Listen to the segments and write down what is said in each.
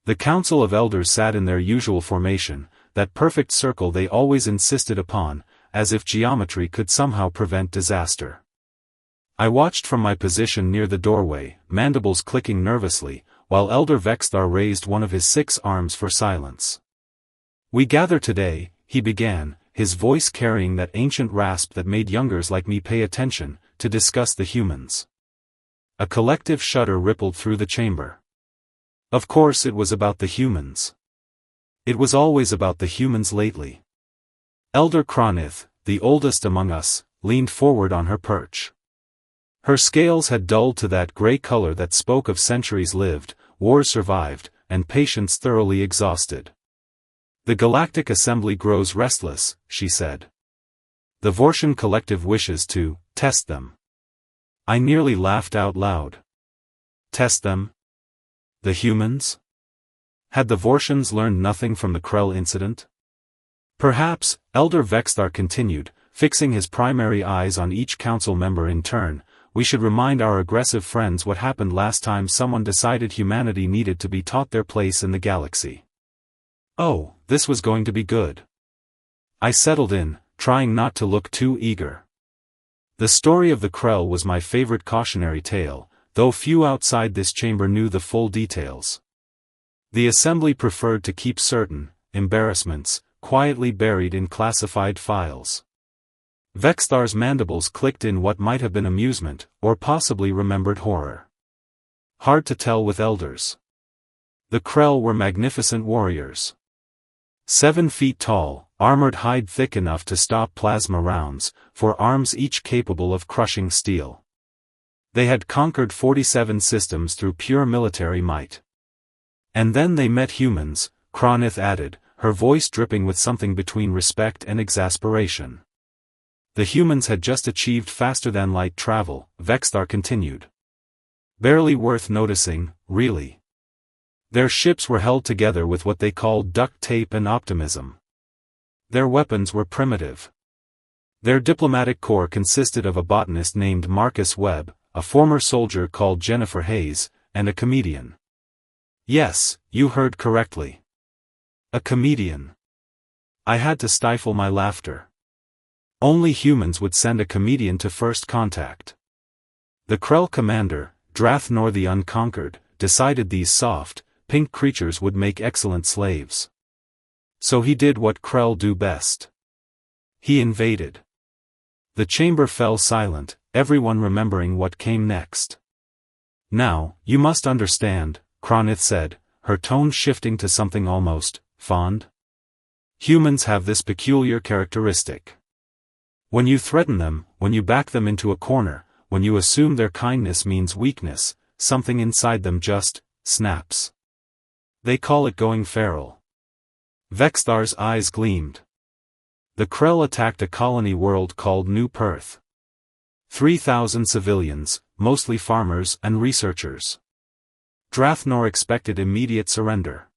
The Council of Elders sat in their usual formation, that perfect circle they always insisted upon, as if geometry could somehow prevent disaster. I watched from my position near the doorway, mandibles clicking nervously, while Elder Vexthar raised one of his 6 arms for silence. "We gather today," he began, his voice carrying that ancient rasp that made youngers like me pay attention, "to discuss the humans." A collective shudder rippled through the chamber. Of course it was about the humans. It was always about the humans lately. Elder Kronith, the oldest among us, leaned forward on her perch. Her scales had dulled to that gray color that spoke of centuries lived, wars survived, and patience thoroughly exhausted. "The Galactic Assembly grows restless," she said. "The Vorshan Collective wishes to test them." I nearly laughed out loud. Test them? The humans? Had the Vorshans learned nothing from the Krell incident? Perhaps, Elder Vexthar continued, fixing his primary eyes on each council member in turn, we should remind our aggressive friends what happened last time someone decided humanity needed to be taught their place in the galaxy. Oh, this was going to be good. I settled in, trying not to look too eager. The story of the Krell was my favorite cautionary tale, though few outside this chamber knew the full details. The Assembly preferred to keep certain embarrassments quietly buried in classified files. Vexthar's mandibles clicked in what might have been amusement, or possibly remembered horror. Hard to tell with elders. The Krell were magnificent warriors. 7 feet tall, armored hide thick enough to stop plasma rounds, for arms each capable of crushing steel. They had conquered 47 systems through pure military might. And then they met humans, Kronith added, her voice dripping with something between respect and exasperation. The humans had just achieved faster-than-light travel, Vexthar continued. Barely worth noticing, really. Their ships were held together with what they called duct tape and optimism. Their weapons were primitive. Their diplomatic corps consisted of a botanist named Marcus Webb, a former soldier called Jennifer Hayes, and a comedian. Yes, you heard correctly. A comedian. I had to stifle my laughter. Only humans would send a comedian to first contact. The Krell commander, Drathnor the Unconquered, decided these soft, pink creatures would make excellent slaves. So he did what Krell do best. He invaded. The chamber fell silent, everyone remembering what came next. Now, you must understand, Kronith said, her tone shifting to something almost fond. Humans have this peculiar characteristic. When you threaten them, when you back them into a corner, when you assume their kindness means weakness, something inside them just snaps. They call it going feral. Vexthar's eyes gleamed. The Krell attacked a colony world called New Perth. 3,000 civilians, mostly farmers and researchers. Drathnor expected immediate surrender.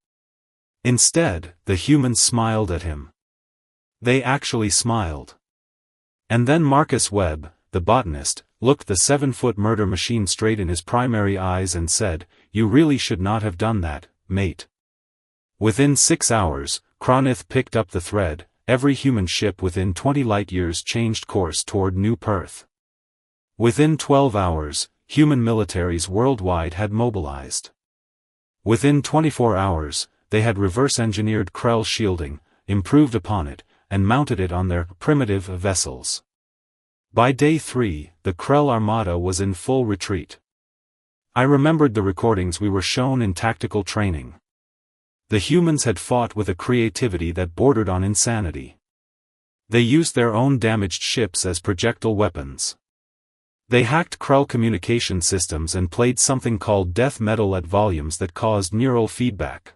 Instead, the humans smiled at him. They actually smiled. And then Marcus Webb, the botanist, looked the 7-foot murder machine straight in his primary eyes and said, "You really should not have done that, mate." Within 6 hours, Kronith picked up the thread, every human ship within 20 light-years changed course toward New Perth. Within 12 hours, human militaries worldwide had mobilized. Within 24 hours, they had reverse-engineered Krell shielding, improved upon it, and mounted it on their primitive vessels. By day 3, the Krell armada was in full retreat. I remembered the recordings we were shown in tactical training. The humans had fought with a creativity that bordered on insanity. They used their own damaged ships as projectile weapons. They hacked Krell communication systems and played something called death metal at volumes that caused neural feedback.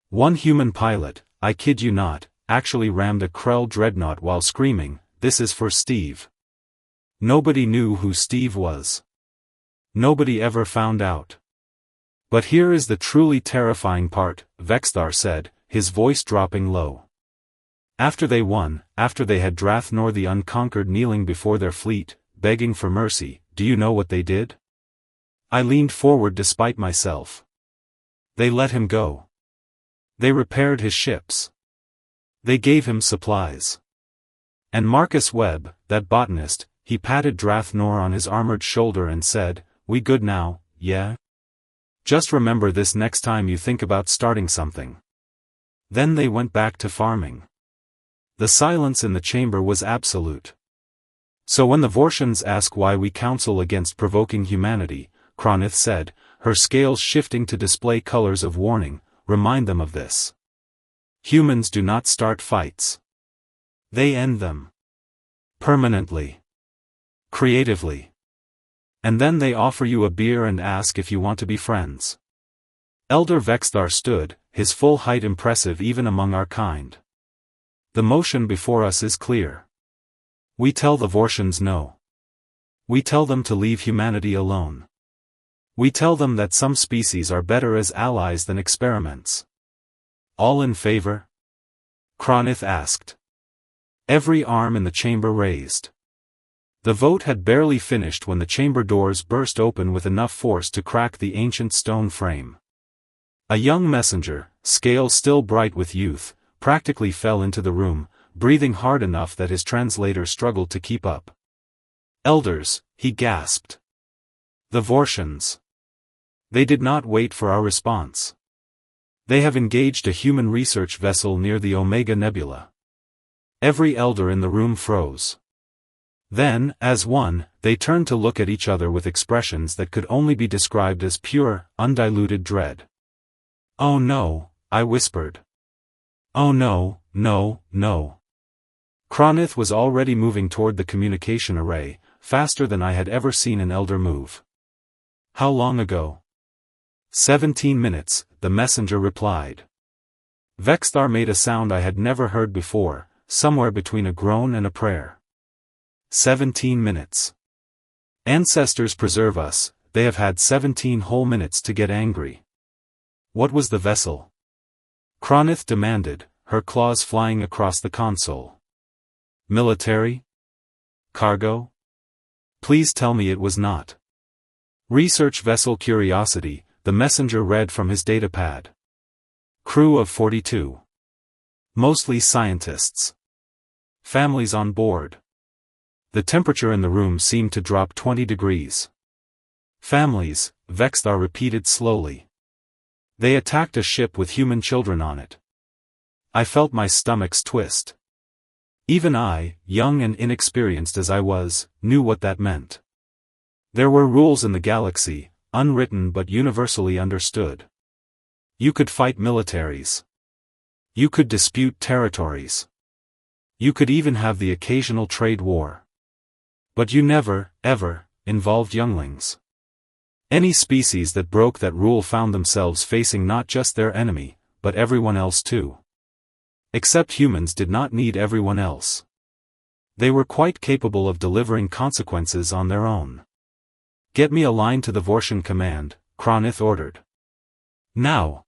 One human pilot, I kid you not, actually rammed a Krell dreadnought while screaming, "This is for Steve." Nobody knew who Steve was. Nobody ever found out. But here is the truly terrifying part, Vexthar said, his voice dropping low. After they won, after they had Drathnor the Unconquered kneeling before their fleet, begging for mercy, do you know what they did? I leaned forward despite myself. They let him go. They repaired his ships. They gave him supplies. And Marcus Webb, that botanist, he patted Drathnor on his armored shoulder and said, "We good now, yeah? Just remember this next time you think about starting something." Then they went back to farming. The silence in the chamber was absolute. So when the Vorshans ask why we counsel against provoking humanity, Kronith said, her scales shifting to display colors of warning, remind them of this. Humans do not start fights. They end them. Permanently. Creatively. And then they offer you a beer and ask if you want to be friends. Elder Vexthar stood, his full height impressive even among our kind. The motion before us is clear. We tell the Vorshans no. We tell them to leave humanity alone. We tell them that some species are better as allies than experiments. All in favor? Kronith asked. Every arm in the chamber raised. The vote had barely finished when the chamber doors burst open with enough force to crack the ancient stone frame. A young messenger, scales still bright with youth, practically fell into the room, breathing hard enough that his translator struggled to keep up. "Elders," he gasped. "The Vorshans. They did not wait for our response. They have engaged a human research vessel near the Omega Nebula." Every elder in the room froze. Then, as one, they turned to look at each other with expressions that could only be described as pure, undiluted dread. "Oh no," I whispered. "Oh no, no, no." Kronith was already moving toward the communication array, faster than I had ever seen an elder move. "How long ago?" 17 minutes, the messenger replied. Vexthar made a sound I had never heard before, somewhere between a groan and a prayer. 17 minutes. Ancestors preserve us, they have had 17 whole minutes to get angry. What was the vessel? Kronith demanded, her claws flying across the console. Military? Cargo? Please tell me it was not. Research vessel Curiosity, the messenger read from his datapad. Crew of 42. Mostly scientists. Families on board. The temperature in the room seemed to drop 20 degrees. Families, Vexthar repeated slowly. They attacked a ship with human children on it. I felt my stomach's twist. Even I, young and inexperienced as I was, knew what that meant. There were rules in the galaxy, unwritten but universally understood. You could fight militaries. You could dispute territories. You could even have the occasional trade war. But you never, ever, involved younglings. Any species that broke that rule found themselves facing not just their enemy, but everyone else too. Except humans did not need everyone else. They were quite capable of delivering consequences on their own. "Get me a line to the Vorshan command," Kronith ordered. "Now."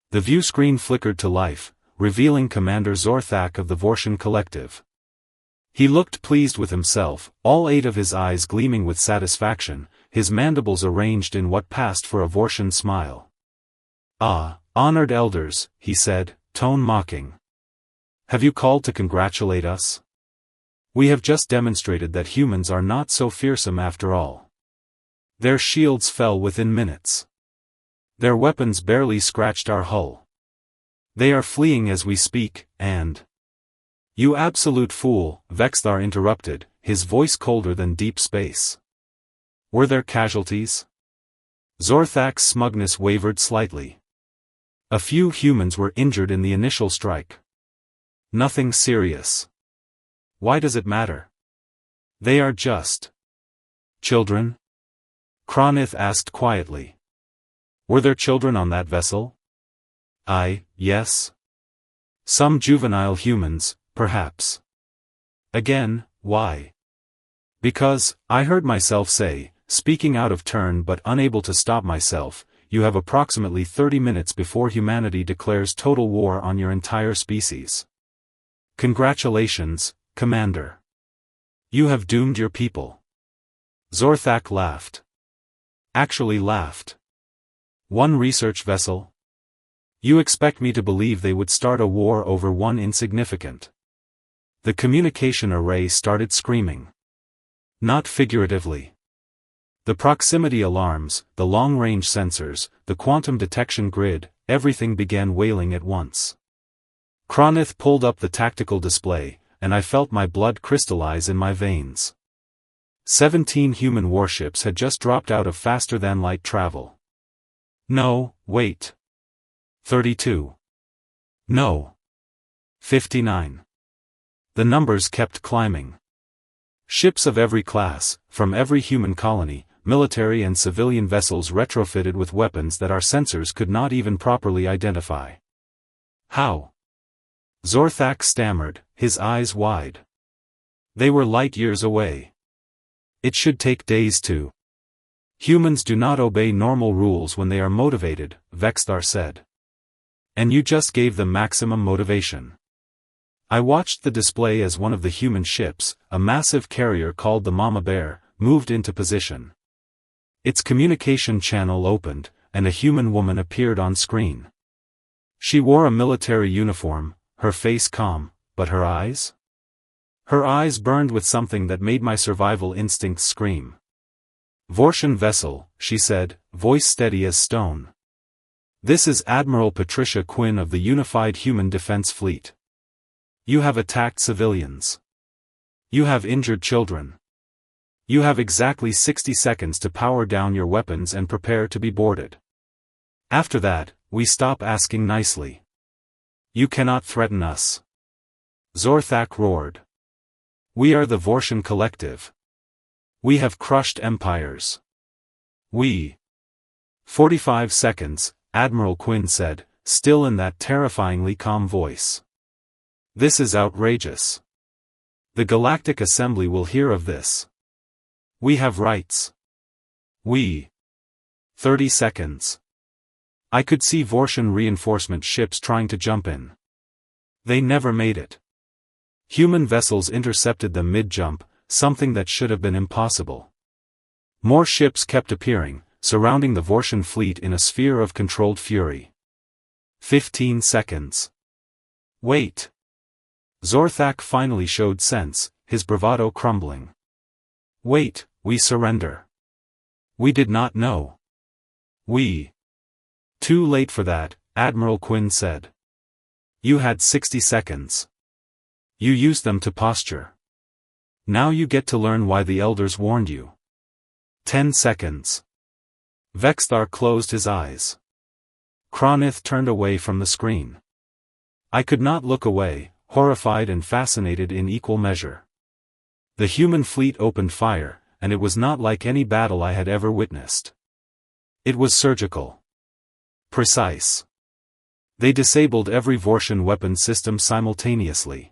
The view screen flickered to life, revealing Commander Zorthak of the Vorshan Collective. He looked pleased with himself, all 8 of his eyes gleaming with satisfaction, his mandibles arranged in what passed for a Vorshan smile. "Ah, honored elders," he said, tone mocking. "Have you called to congratulate us? We have just demonstrated that humans are not so fearsome after all. Their shields fell within minutes. Their weapons barely scratched our hull. They are fleeing as we speak, and—" "You absolute fool," Vexthar interrupted, his voice colder than deep space. "Were there casualties?" Zorthak's smugness wavered slightly. "A few humans were injured in the initial strike. Nothing serious. Why does it matter? They are just children?" Kronith asked quietly. "Were there children on that vessel?" Yes. Some juvenile humans, perhaps. Again, why? Because, I heard myself say, speaking out of turn but unable to stop myself, you have approximately 30 minutes before humanity declares total war on your entire species. Congratulations, Commander. You have doomed your people. Zorthak laughed. Actually laughed. One research vessel? You expect me to believe they would start a war over one insignificant? The communication array started screaming. Not figuratively. The proximity alarms, the long-range sensors, the quantum detection grid, everything began wailing at once. Kronith pulled up the tactical display, and I felt my blood crystallize in my veins. 17 human warships had just dropped out of faster-than-light travel. No, wait. 32. No. 59. The numbers kept climbing. Ships of every class, from every human colony, military and civilian vessels retrofitted with weapons that our sensors could not even properly identify. How? Zorthak stammered, his eyes wide. They were light years away. It should take days to. Humans do not obey normal rules when they are motivated, Vexthar said. And you just gave them maximum motivation. I watched the display as one of the human ships, a massive carrier called the Mama Bear, moved into position. Its communication channel opened, and a human woman appeared on screen. She wore a military uniform, her face calm, but her eyes? Her eyes burned with something that made my survival instincts scream. Vorshan vessel, she said, voice steady as stone. This is Admiral Patricia Quinn of the Unified Human Defense Fleet. You have attacked civilians. You have injured children. You have exactly 60 seconds to power down your weapons and prepare to be boarded. After that, we stop asking nicely. You cannot threaten us. Zorthak roared. We are the Vorshan Collective. We have crushed empires. We. 45 seconds, Admiral Quinn said, still in that terrifyingly calm voice. This is outrageous. The Galactic Assembly will hear of this. We have rights. We. 30 seconds. I could see Vorshan reinforcement ships trying to jump in. They never made it. Human vessels intercepted them mid-jump, something that should have been impossible. More ships kept appearing, surrounding the Vorshan fleet in a sphere of controlled fury. 15 seconds. Wait. Zorthak finally showed sense, his bravado crumbling. Wait, we surrender. We did not know. We. Too late for that, Admiral Quinn said. You had 60 seconds. You used them to posture. Now you get to learn why the elders warned you. 10 seconds. Vexthar closed his eyes. Kronith turned away from the screen. I could not look away, horrified and fascinated in equal measure. The human fleet opened fire, and it was not like any battle I had ever witnessed. It was surgical. Precise. They disabled every Vorshan weapon system simultaneously.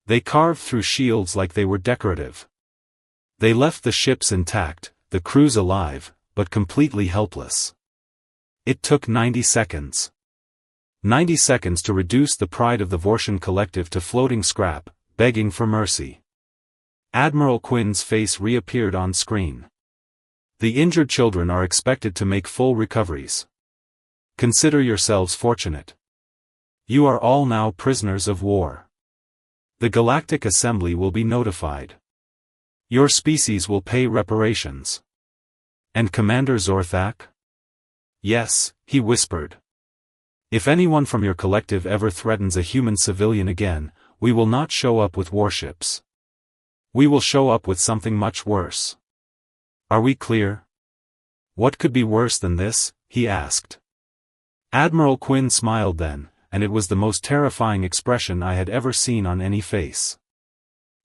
They carved through shields like they were decorative. They left the ships intact, the crews alive, but completely helpless. It took 90 seconds. 90 seconds to reduce the pride of the Vorshan Collective to floating scrap, begging for mercy. Admiral Quinn's face reappeared on screen. The injured children are expected to make full recoveries. Consider yourselves fortunate. You are all now prisoners of war. The Galactic Assembly will be notified. Your species will pay reparations. And Commander Zorthak? Yes, he whispered. If anyone from your collective ever threatens a human civilian again, we will not show up with warships. We will show up with something much worse. Are we clear? What could be worse than this? He asked. Admiral Quinn smiled then, and it was the most terrifying expression I had ever seen on any face.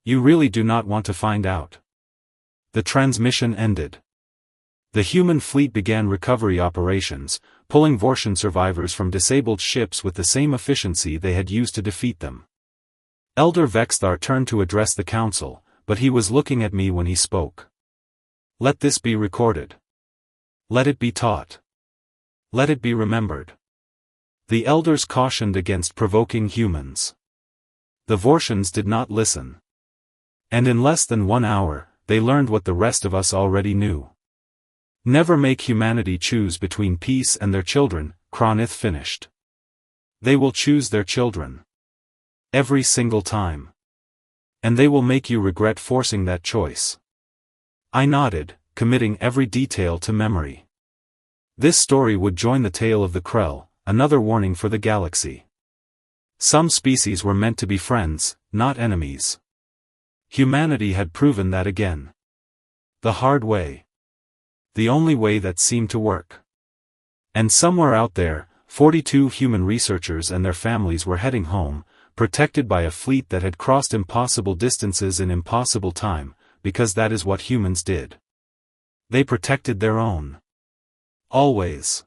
You really do not want to find out. The transmission ended. The human fleet began recovery operations, pulling Vorshan survivors from disabled ships with the same efficiency they had used to defeat them. Elder Vexthar turned to address the council, but he was looking at me when he spoke. Let this be recorded. Let it be taught. Let it be remembered. The elders cautioned against provoking humans. The Vorshans did not listen. And in less than 1 hour, they learned what the rest of us already knew. Never make humanity choose between peace and their children, Kronith finished. They will choose their children. Every single time. And they will make you regret forcing that choice. I nodded, committing every detail to memory. This story would join the tale of the Krell, another warning for the galaxy. Some species were meant to be friends, not enemies. Humanity had proven that again. The hard way. The only way that seemed to work. And somewhere out there, 42 human researchers and their families were heading home, protected by a fleet that had crossed impossible distances in impossible time, because that is what humans did. They protected their own. Always.